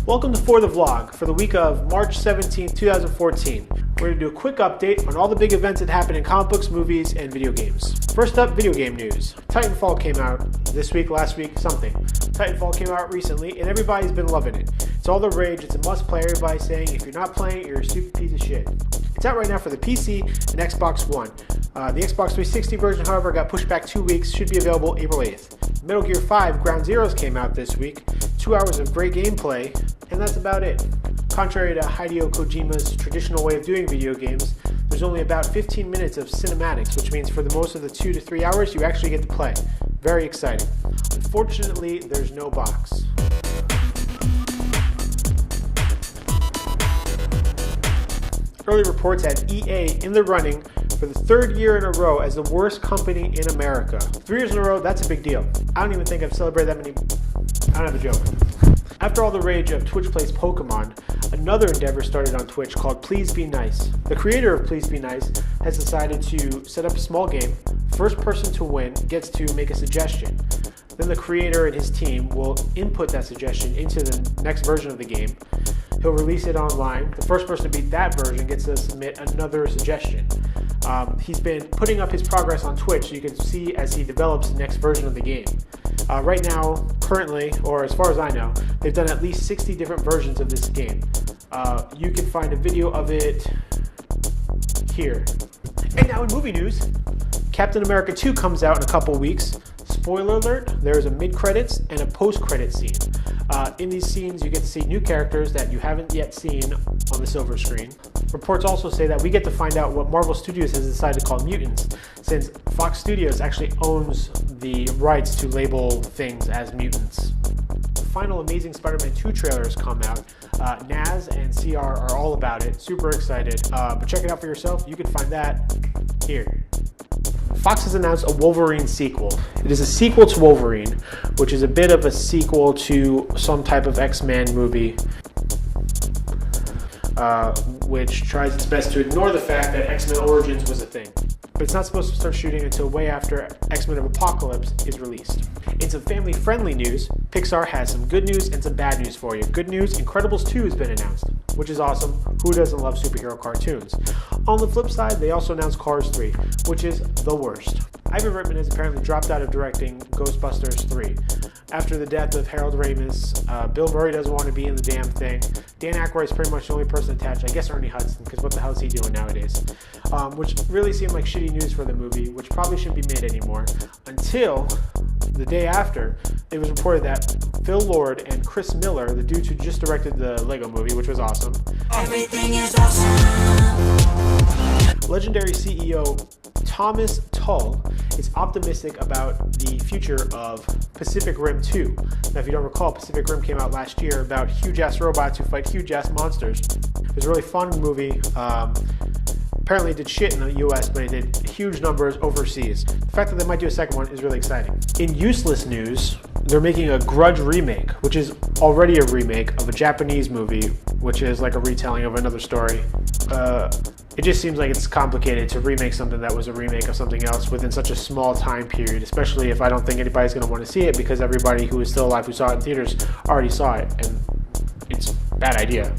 Welcome to For the Vlog for the week of March 17, 2014. We're going to do a quick update on all the big events that happened in comic books, movies, and video games. First up, video game news. Titanfall came out this week, last week, something. Titanfall came out recently, and everybody's been loving it. It's all the rage, it's a must-play, everybody's saying if you're not playing it, you're a stupid piece of shit. It's out right now for the PC and Xbox One. The Xbox 360 version, however, got pushed back 2 weeks, should be available April 8th. Metal Gear 5 Ground Zeroes came out this week. 2 hours of great gameplay, and that's about it. Contrary to Hideo Kojima's traditional way of doing video games, there's only about 15 minutes of cinematics, which means for the most of the 2 to 3 hours, you actually get to play. Very exciting. Unfortunately, there's no box. Early reports had EA in the running for the 3rd year in a row as the worst company in America. 3 years in a row, that's a big deal. I don't even think I've celebrated that many. I don't have a joke. After all the rage of Twitch Plays Pokemon, another endeavor started on Twitch called Please Be Nice. The creator of Please Be Nice has decided to set up a small game. First person to win gets to make a suggestion. Then the creator and his team will input that suggestion into the next version of the game. He'll release it online. The first person to beat that version gets to submit another suggestion. He's been putting up his progress on Twitch so you can see as he develops the next version of the game. Right now, currently, or as far as I know, they've done at least 60 different versions of this game. You can find a video of it here. And now in movie news, Captain America 2 comes out in a couple weeks. Spoiler alert, there's a mid-credits and a post-credit scene. In these scenes, you get to see new characters that you haven't yet seen on the silver screen. Reports also say that we get to find out what Marvel Studios has decided to call mutants, since Fox Studios actually owns the rights to label things as mutants. The final Amazing Spider-Man 2 trailer has come out. Naz and CR are all about it. Super excited. But check it out for yourself. You can find that here. Fox has announced a Wolverine sequel. It is a sequel to Wolverine, which is a bit of a sequel to some type of X-Men movie, which tries its best to ignore the fact that X-Men Origins was a thing. But it's not supposed to start shooting until way after X-Men of Apocalypse is released. In some family-friendly news, Pixar has some good news and some bad news for you. Good news, Incredibles 2 has been announced, which is awesome. Who doesn't love superhero cartoons? On the flip side, they also announced Cars 3, which is the worst. Ivan Reitman has apparently dropped out of directing Ghostbusters 3. After the death of Harold Ramis, Bill Murray doesn't want to be in the damn thing. Dan Aykroyd is pretty much the only person attached. I guess Ernie Hudson, because what the hell is he doing nowadays? Which really seemed like shitty news for the movie, which probably shouldn't be made anymore. Until the day after, it was reported that Phil Lord and Chris Miller, the dudes who just directed the Lego movie, which was awesome. Everything is awesome. Legendary CEO Thomas Tull is optimistic about the future of Pacific Rim 2. Now, if you don't recall, Pacific Rim came out last year about huge-ass robots who fight huge-ass monsters. It was a really fun movie. Apparently it did shit in the US, but it did huge numbers overseas. The fact that they might do a second one is really exciting. In useless news, they're making a Grudge remake, which is already a remake of a Japanese movie, which is like a retelling of another story. It just seems like it's complicated to remake something that was a remake of something else within such a small time period, especially if I don't think anybody's going to want to see it because everybody who is still alive who saw it in theaters already saw it, and it's a bad idea.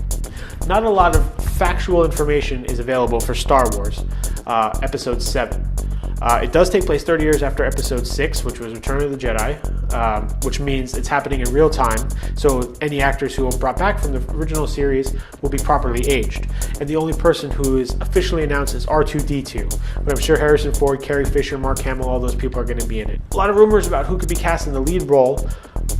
Not a lot of factual information is available for Star Wars, Episode 7. It does take place 30 years after Episode 6, which was Return of the Jedi, which means it's happening in real time, so any actors who are brought back from the original series will be properly aged. And the only person who is officially announced is R2-D2, but I'm sure Harrison Ford, Carrie Fisher, Mark Hamill, all those people are going to be in it. A lot of rumors about who could be cast in the lead role,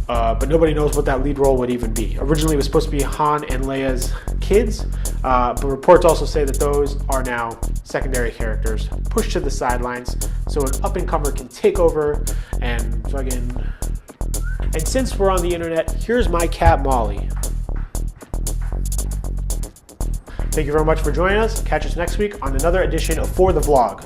but nobody knows what that lead role would even be. Originally, it was supposed to be Han and Leia's kids, but reports also say that those are now secondary characters, pushed to the sidelines, so an up-and-comer can take over and fucking... And since we're on the internet, here's my cat Molly. Thank you very much for joining us. Catch us next week on another edition of For the Vlog.